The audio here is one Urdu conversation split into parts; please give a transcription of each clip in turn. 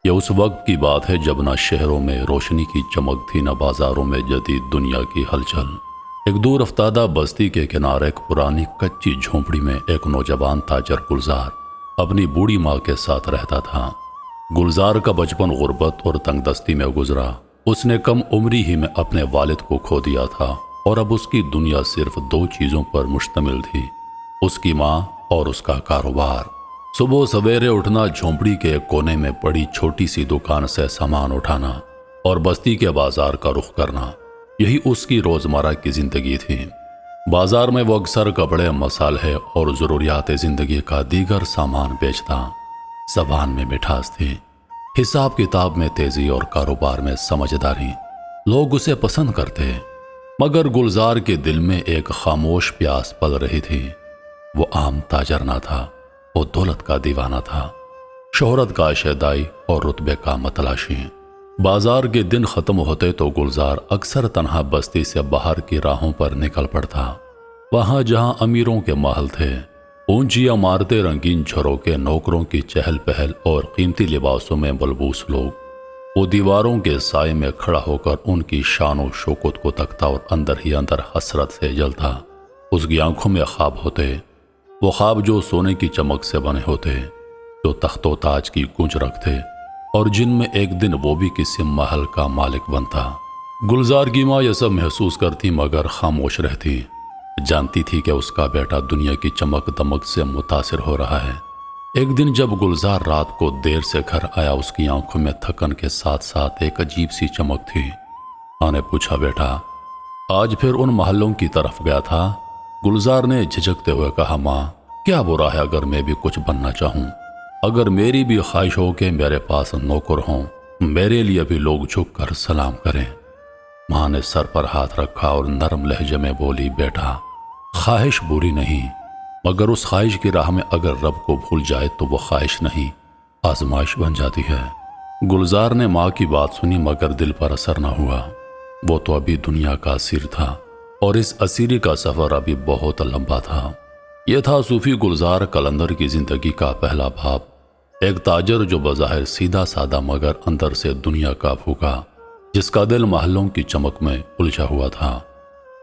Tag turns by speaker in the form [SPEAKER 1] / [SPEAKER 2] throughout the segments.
[SPEAKER 1] یہ اس وقت کی بات ہے جب نہ شہروں میں روشنی کی چمک تھی، نہ بازاروں میں جدید دنیا کی ہلچل۔ ایک دور افتادہ بستی کے کنارے ایک پرانی کچی جھونپڑی میں ایک نوجوان تاجر گلزار اپنی بوڑھی ماں کے ساتھ رہتا تھا۔ گلزار کا بچپن غربت اور تنگ دستی میں گزرا۔ اس نے کم عمری ہی میں اپنے والد کو کھو دیا تھا اور اب اس کی دنیا صرف دو چیزوں پر مشتمل تھی، اس کی ماں اور اس کا کاروبار۔ صبح سویرے اٹھنا، جھونپڑی کے ایک کونے میں پڑی چھوٹی سی دکان سے سامان اٹھانا اور بستی کے بازار کا رخ کرنا، یہی اس کی روزمرہ کی زندگی تھی۔ بازار میں وہ اکثر کپڑے، مصالحے اور ضروریات زندگی کا دیگر سامان بیچتا۔ زبان میں مٹھاس تھی، حساب کتاب میں تیزی اور کاروبار میں سمجھداری۔ لوگ اسے پسند کرتے، مگر گلزار کے دل میں ایک خاموش پیاس پل رہی تھی۔ وہ عام تاجر نہ تھا، وہ دولت کا دیوانہ تھا، شہرت کا شیدائی اور رتبے کا متلاشی۔ بازار کے دن ختم ہوتے تو گلزار اکثر تنہا بستی سے باہر کی راہوں پر نکل پڑتا، وہاں جہاں امیروں کے محل تھے، اونچی عمارتیں، رنگین جھروکے، نوکروں کی چہل پہل اور قیمتی لباسوں میں ملبوس لوگ۔ وہ دیواروں کے سائے میں کھڑا ہو کر ان کی شان و شوکت کو تکتا اور اندر ہی اندر حسرت سے جلتا۔ اس کی آنکھوں میں خواب ہوتے، وہ خواب جو سونے کی چمک سے بنے ہوتے، جو تخت و تاج کی گونج رکھتے اور جن میں ایک دن وہ بھی کسی محل کا مالک بنتا۔ گلزار کی ماں یہ سب محسوس کرتی مگر خاموش رہتی، جانتی تھی کہ اس کا بیٹا دنیا کی چمک دمک سے متاثر ہو رہا ہے۔ ایک دن جب گلزار رات کو دیر سے گھر آیا، اس کی آنکھوں میں تھکن کے ساتھ ساتھ ایک عجیب سی چمک تھی۔ ماں نے پوچھا، بیٹا آج پھر ان محلوں کی طرف گیا تھا؟ گلزار نے جھجکتے ہوئے کہا، ماں کیا برا ہے اگر میں بھی کچھ بننا چاہوں، اگر میری بھی خواہش ہو کہ میرے پاس نوکر ہوں، میرے لیے بھی لوگ جھک کر سلام کریں۔ ماں نے سر پر ہاتھ رکھا اور نرم لہجے میں بولی، بیٹا خواہش بری نہیں، مگر اس خواہش کی راہ میں اگر رب کو بھول جائے تو وہ خواہش نہیں، آزمائش بن جاتی ہے۔ گلزار نے ماں کی بات سنی مگر دل پر اثر نہ ہوا۔ وہ تو ابھی دنیا کا اسیر تھا اور اس اسیری کا سفر ابھی بہت لمبا تھا۔ یہ تھا صوفی گلزار قلندر کی زندگی کا پہلا باب، ایک تاجر جو بظاہر سیدھا سادہ مگر اندر سے دنیا کا بھوکا، جس کا دل محلوں کی چمک میں الجھا ہوا تھا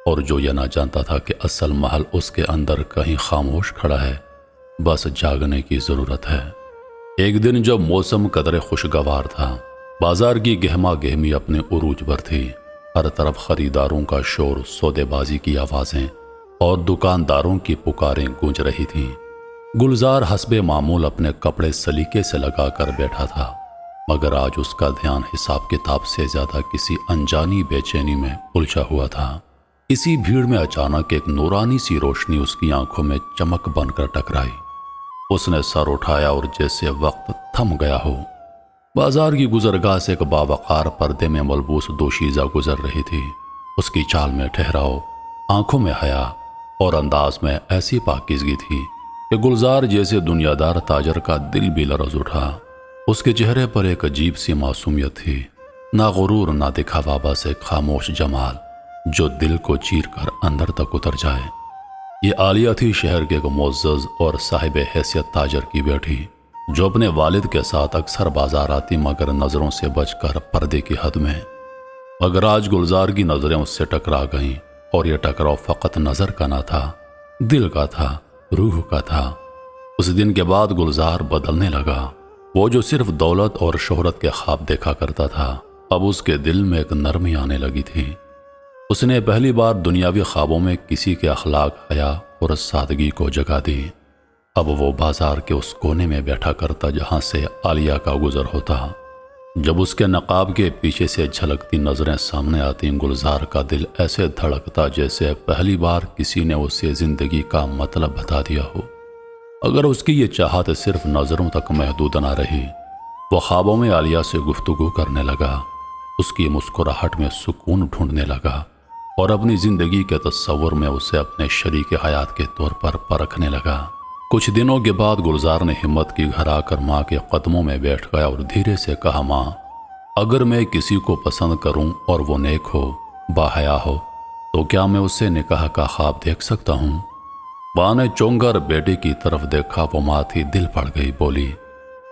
[SPEAKER 1] اور جو یہ نہ جانتا تھا کہ اصل محل اس کے اندر کہیں خاموش کھڑا ہے، بس جاگنے کی ضرورت ہے۔ ایک دن جب موسم قدرے خوشگوار تھا، بازار کی گہما گہمی اپنے عروج پر تھی، ہر طرف خریداروں کا شور، سودے بازی کی آوازیں اور دکانداروں کی پکاریں گونج رہی تھیں۔ گلزار حسب معمول اپنے کپڑے سلیقے سے لگا کر بیٹھا تھا، مگر آج اس کا دھیان حساب کتاب سے زیادہ کسی انجانی بے چینی میں الجھا ہوا تھا۔ اسی بھیڑ میں اچانک ایک نورانی سی روشنی اس کی آنکھوں میں چمک بن کر ٹکرائی۔ اس نے سر اٹھایا اور جیسے وقت تھم گیا ہو، بازار کی گزرگاہ سے ایک باوقار پردے میں ملبوس دوشیزہ گزر رہی تھی۔ اس کی چال میں ٹھہراؤ، آنکھوں میں حیا اور انداز میں ایسی پاکیزگی تھی کہ گلزار جیسے دنیا دار تاجر کا دل بھی لرز اٹھا۔ اس کے چہرے پر ایک عجیب سی معصومیت تھی، نہ غرور نہ دکھاوا، بس ایک خاموش جمال جو دل کو چیر کر اندر تک اتر جائے۔ یہ عالیہ تھی شہر کے ایک معزز اور صاحب حیثیت تاجر کی بیٹی، جو اپنے والد کے ساتھ اکثر بازار آتی مگر نظروں سے بچ کر پردے کی حد میں۔ مگر آج گلزار کی نظریں اس سے ٹکرا گئیں اور یہ ٹکراؤ فقط نظر کا نہ تھا، دل کا تھا، روح کا تھا۔ اس دن کے بعد گلزار بدلنے لگا۔ وہ جو صرف دولت اور شہرت کے خواب دیکھا کرتا تھا، اب اس کے دل میں ایک نرمی آنے لگی تھی۔ اس نے پہلی بار دنیاوی خوابوں میں کسی کے اخلاق، حیا اور سادگی کو جگہ دی۔ اب وہ بازار کے اس کونے میں بیٹھا کرتا جہاں سے عالیہ کا گزر ہوتا۔ جب اس کے نقاب کے پیچھے سے جھلکتی نظریں سامنے آتی، گلزار کا دل ایسے دھڑکتا جیسے پہلی بار کسی نے اسے زندگی کا مطلب بتا دیا ہو۔ اگر اس کی یہ چاہت صرف نظروں تک محدود نہ رہی، وہ خوابوں میں عالیہ سے گفتگو کرنے لگا، اس کی مسکراہٹ میں سکون ڈھونڈنے لگا اور اپنی زندگی کے تصور میں اسے اپنے شریک حیات کے طور پر پرکھنے لگا۔ کچھ دنوں کے بعد گلزار نے ہمت کی گھر آ کر ماں کے قدموں میں بیٹھ گیا اور دھیرے سے کہا، ماں اگر میں کسی کو پسند کروں اور وہ نیک ہو، باحیا ہو، تو کیا میں اس سے نکاح کا خواب دیکھ سکتا ہوں؟ ماں نے چونک کر بیٹے کی طرف دیکھا، وہ ماں تھی، دل پڑ گئی، بولی،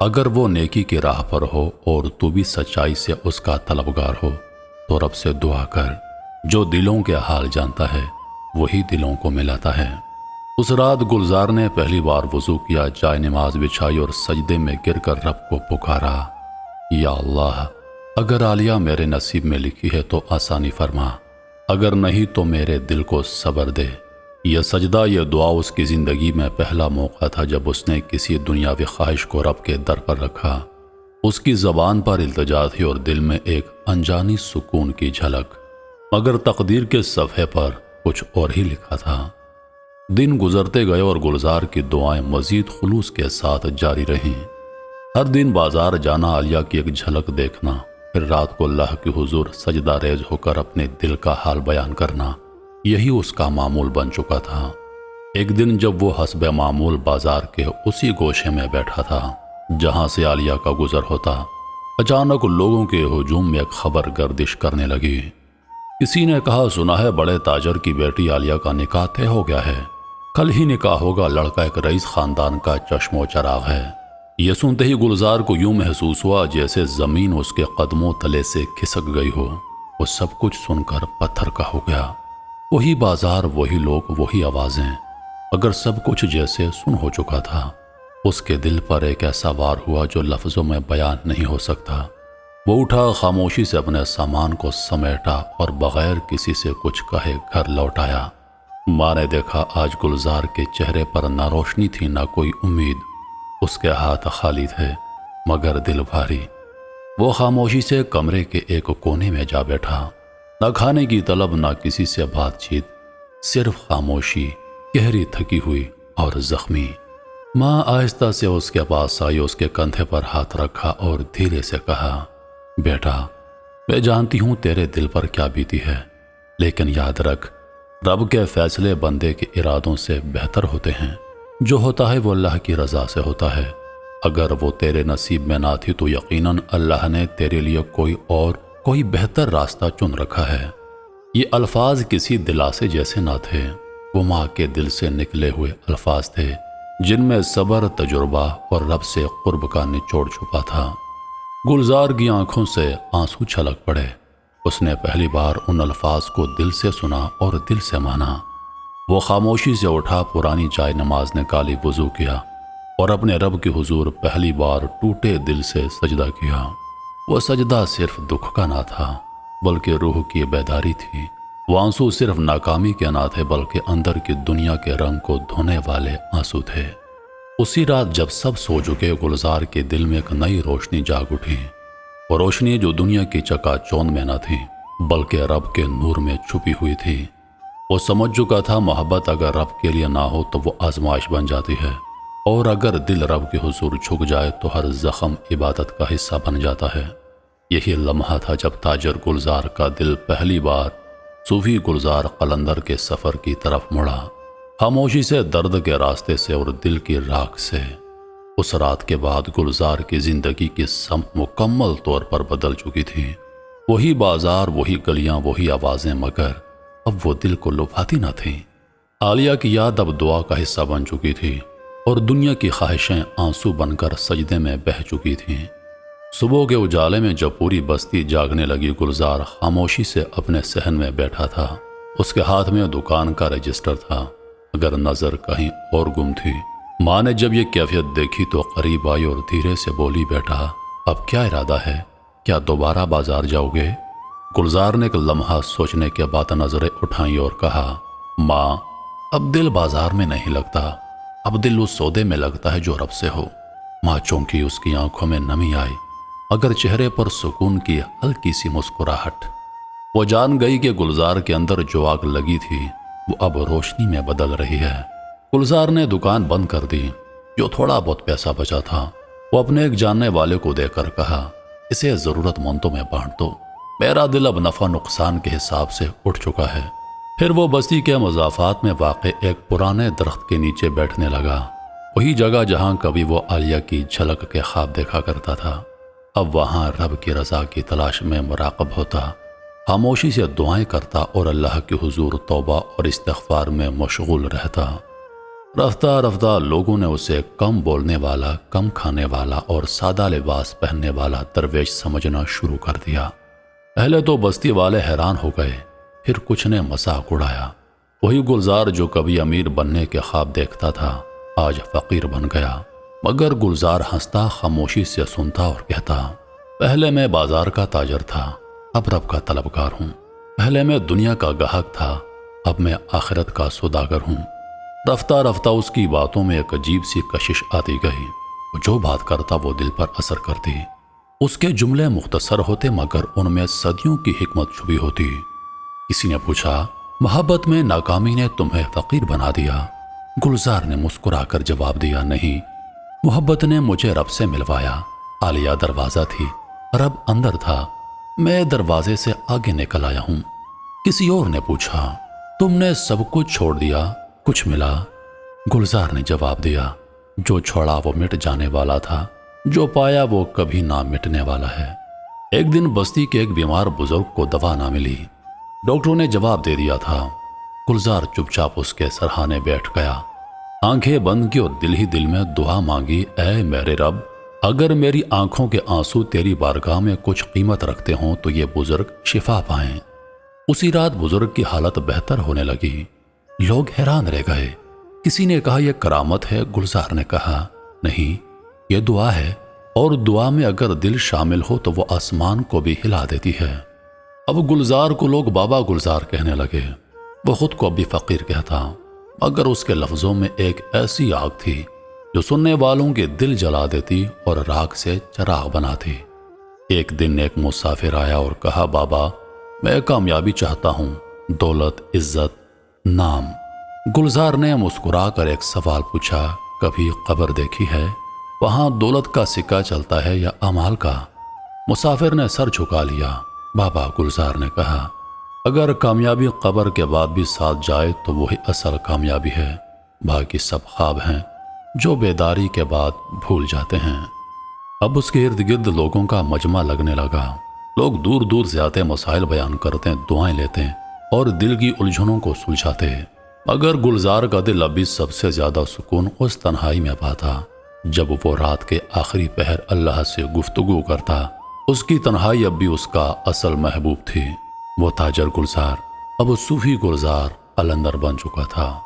[SPEAKER 1] اگر وہ نیکی کی راہ پر ہو اور تو بھی سچائی سے اس کا طلبگار ہو تو رب سے دعا کر، جو دلوں کے حال جانتا ہے وہی دلوں کو ملاتا ہے۔ اس رات گلزار نے پہلی بار وضو کیا، جائے نماز بچھائی اور سجدے میں گر کر رب کو پکارا، یا اللہ، اگر عالیہ میرے نصیب میں لکھی ہے تو آسانی فرما، اگر نہیں تو میرے دل کو صبر دے۔ یہ سجدہ، یہ دعا اس کی زندگی میں پہلا موقع تھا جب اس نے کسی دنیاوی خواہش کو رب کے در پر رکھا۔ اس کی زبان پر التجا تھی اور دل میں ایک انجانی سکون کی جھلک، مگر تقدیر کے صفحے پر کچھ اور ہی لکھا تھا۔ دن گزرتے گئے اور گلزار کی دعائیں مزید خلوص کے ساتھ جاری رہیں۔ ہر دن بازار جانا، عالیہ کی ایک جھلک دیکھنا، پھر رات کو اللہ کے حضور سجدہ ریز ہو کر اپنے دل کا حال بیان کرنا، یہی اس کا معمول بن چکا تھا۔ ایک دن جب وہ حسب معمول بازار کے اسی گوشے میں بیٹھا تھا جہاں سے عالیہ کا گزر ہوتا، اچانک لوگوں کے ہجوم میں ایک خبر گردش کرنے لگی۔ کسی نے کہا، سنا ہے بڑے تاجر کی بیٹی عالیہ کا نکاح طے ہو گیا ہے، کل ہی نکاح ہوگا، لڑکا ایک رئیس خاندان کا چشم و چراغ ہے۔ یہ سنتے ہی گلزار کو یوں محسوس ہوا جیسے زمین اس کے قدموں تلے سے کھسک گئی ہو۔ وہ سب کچھ سن کر پتھر کا ہو گیا۔ وہی بازار، وہی لوگ، وہی آوازیں، اگر سب کچھ جیسے سن ہو چکا تھا۔ اس کے دل پر ایک ایسا وار ہوا جو لفظوں میں بیان نہیں ہو سکتا۔ وہ اٹھا، خاموشی سے اپنے سامان کو سمیٹا اور بغیر کسی سے کچھ کہے گھر لوٹ آیا۔ ماں نے دیکھا آج گلزار کے چہرے پر نہ روشنی تھی نہ کوئی امید، اس کے ہاتھ خالی تھے مگر دل بھاری۔ وہ خاموشی سے کمرے کے ایک کونے میں جا بیٹھا، نہ کھانے کی طلب نہ کسی سے بات چیت، صرف خاموشی، گہری تھکی ہوئی اور زخمی۔ ماں آہستہ سے اس کے پاس آئی، اس کے کندھے پر ہاتھ رکھا اور دھیرے سے کہا، بیٹا، میں جانتی ہوں تیرے دل پر کیا بیتی ہے، لیکن یاد رکھ، رب کے فیصلے بندے کے ارادوں سے بہتر ہوتے ہیں۔ جو ہوتا ہے وہ اللہ کی رضا سے ہوتا ہے۔ اگر وہ تیرے نصیب میں نہ تھی تو یقیناً اللہ نے تیرے لیے کوئی بہتر راستہ چن رکھا ہے۔ یہ الفاظ کسی دلاسے جیسے نہ تھے، وہ ماں کے دل سے نکلے ہوئے الفاظ تھے جن میں صبر، تجربہ اور رب سے قرب کا نچوڑ چھپا تھا۔ گلزار کی آنکھوں سے آنسو چھلک پڑے۔ اس نے پہلی بار ان الفاظ کو دل سے سنا اور دل سے مانا۔ وہ خاموشی سے اٹھا، پرانی جائے نماز نکالی، وضو کیا اور اپنے رب کے حضور پہلی بار ٹوٹے دل سے سجدہ کیا۔ وہ سجدہ صرف دکھ کا نہ تھا بلکہ روح کی بیداری تھی۔ وہ آنسو صرف ناکامی کے نہ تھے بلکہ اندر کی دنیا کے رنگ کو دھونے والے آنسو تھے۔ اسی رات جب سب سو چکے، گلزار کے دل میں ایک نئی روشنی جاگ اٹھی، وہ روشنی جو دنیا کی چکا چوند میں نہ تھی بلکہ رب کے نور میں چھپی ہوئی تھی۔ وہ سمجھ چکا تھا محبت اگر رب کے لیے نہ ہو تو وہ آزمائش بن جاتی ہے، اور اگر دل رب کے حضور جھک جائے تو ہر زخم عبادت کا حصہ بن جاتا ہے۔ یہی لمحہ تھا جب تاجر گلزار کا دل پہلی بار صوفی گلزار قلندر کے سفر کی طرف مڑا، خاموشی سے، درد کے راستے سے اور دل کی راکھ سے۔ اس رات کے بعد گلزار کی زندگی کی سمت مکمل طور پر بدل چکی تھی۔ وہی بازار، وہی گلیاں، وہی آوازیں، مگر اب وہ دل کو لبھاتی نہ تھیں۔ عالیہ کی یاد اب دعا کا حصہ بن چکی تھی اور دنیا کی خواہشیں آنسو بن کر سجدے میں بہہ چکی تھیں۔ صبح کے اجالے میں جب پوری بستی جاگنے لگی، گلزار خاموشی سے اپنے صحن میں بیٹھا تھا۔ اس کے ہاتھ میں دکان کا رجسٹر تھا مگر نظر کہیں اور گم تھی۔ ماں نے جب یہ کیفیت دیکھی تو قریب آئی اور دھیرے سے بولی، بیٹا، اب کیا ارادہ ہے؟ کیا دوبارہ بازار جاؤ گے؟ گلزار نے ایک لمحہ سوچنے کے بعد نظریں اٹھائیں اور کہا، ماں، اب دل بازار میں نہیں لگتا، اب دل اس سودے میں لگتا ہے جو رب سے ہو۔ ماں چونکی، اس کی آنکھوں میں نمی آئی مگر چہرے پر سکون کی ہلکی سی مسکراہٹ۔ وہ جان گئی کہ گلزار کے اندر جو آگ لگی تھی وہ اب روشنی میں بدل رہی ہے۔ گلزار نے دکان بند کر دی۔ جو تھوڑا بہت پیسہ بچا تھا وہ اپنے ایک جاننے والے کو دے کر کہا، اسے ضرورت مندوں میں بانٹ دو، میرا دل اب نفع نقصان کے حساب سے اٹھ چکا ہے۔ پھر وہ بستی کے مضافات میں واقع ایک پرانے درخت کے نیچے بیٹھنے لگا، وہی جگہ جہاں کبھی وہ عالیہ کی جھلک کے خواب دیکھا کرتا تھا۔ اب وہاں رب کی رضا کی تلاش میں مراقب ہوتا، خاموشی سے دعائیں کرتا اور اللہ کے حضور توبہ اور استغفار میں مشغول رہتا۔ رفتہ رفتہ لوگوں نے اسے کم بولنے والا، کم کھانے والا اور سادہ لباس پہننے والا درویش سمجھنا شروع کر دیا۔ پہلے تو بستی والے حیران ہو گئے، پھر کچھ نے مذاق اڑایا۔ وہی گلزار جو کبھی امیر بننے کے خواب دیکھتا تھا آج فقیر بن گیا، مگر گلزار ہنستا، خاموشی سے سنتا اور کہتا، پہلے میں بازار کا تاجر تھا، اب رب کا طلبگار ہوں۔ پہلے میں دنیا کا گاہک تھا، اب میں آخرت کا سوداگر ہوں۔ رفتہ رفتہ اس کی باتوں میں ایک عجیب سی کشش آتی گئی۔ جو بات کرتا وہ دل پر اثر کرتی۔ اس کے جملے مختصر ہوتے مگر ان میں صدیوں کی حکمت چھپی ہوتی۔ کسی نے پوچھا، محبت میں ناکامی نے تمہیں فقیر بنا دیا؟ گلزار نے مسکرا کر جواب دیا، نہیں، محبت نے مجھے رب سے ملوایا۔ عالیہ دروازہ تھی، رب اندر تھا، میں دروازے سے آگے نکل آیا ہوں۔ کسی اور نے پوچھا، تم نے سب کچھ چھوڑ دیا، کچھ ملا؟ گلزار نے جواب دیا، جو چھوڑا وہ مٹ جانے والا تھا، جو پایا وہ کبھی نہ مٹنے والا ہے۔ ایک دن بستی کے ایک بیمار بزرگ کو دوا نہ ملی۔ ڈاکٹروں نے جواب دے دیا تھا۔ گلزار چپ چاپ اس کے سرہانے بیٹھ گیا، آنکھیں بند کی اور دل ہی دل میں دعا مانگی، اے میرے رب، اگر میری آنکھوں کے آنسو تیری بارگاہ میں کچھ قیمت رکھتے ہوں تو یہ بزرگ شفا پائیں۔ اسی رات بزرگ کی حالت بہتر ہونے لگی۔ لوگ حیران رہ گئے۔ کسی نے کہا یہ کرامت ہے، گلزار نے کہا نہیں، یہ دعا ہے، اور دعا میں اگر دل شامل ہو تو وہ آسمان کو بھی ہلا دیتی ہے۔ اب گلزار کو لوگ بابا گلزار کہنے لگے۔ وہ خود کو بھی فقیر کہتا، مگر اس کے لفظوں میں ایک ایسی آگ تھی جو سننے والوں کے دل جلا دیتی اور راکھ سے چراغ بناتی۔ ایک دن ایک مسافر آیا اور کہا، بابا میں کامیابی چاہتا ہوں، دولت، عزت، نام۔ گلزار نے مسکرا کر ایک سوال پوچھا، کبھی قبر دیکھی ہے؟ وہاں دولت کا سکہ چلتا ہے یا اعمال کا؟ مسافر نے سر جھکا لیا۔ بابا گلزار نے کہا، اگر کامیابی قبر کے بعد بھی ساتھ جائے تو وہی اصل کامیابی ہے، باقی سب خواب ہیں جو بیداری کے بعد بھول جاتے ہیں۔ اب اس کے ارد گرد لوگوں کا مجمع لگنے لگا۔ لوگ دور دور سے آتے، مسائل بیان کرتے، دعائیں لیتے اور دل کی الجھنوں کو سلجھاتے، مگر گلزار کا دل ابھی سب سے زیادہ سکون اس تنہائی میں پاتا جب وہ رات کے آخری پہر اللہ سے گفتگو کرتا۔ اس کی تنہائی اب بھی اس کا اصل محبوب تھی۔ وہ تاجر گلزار اب صوفی گلزار قلندر بن چکا تھا۔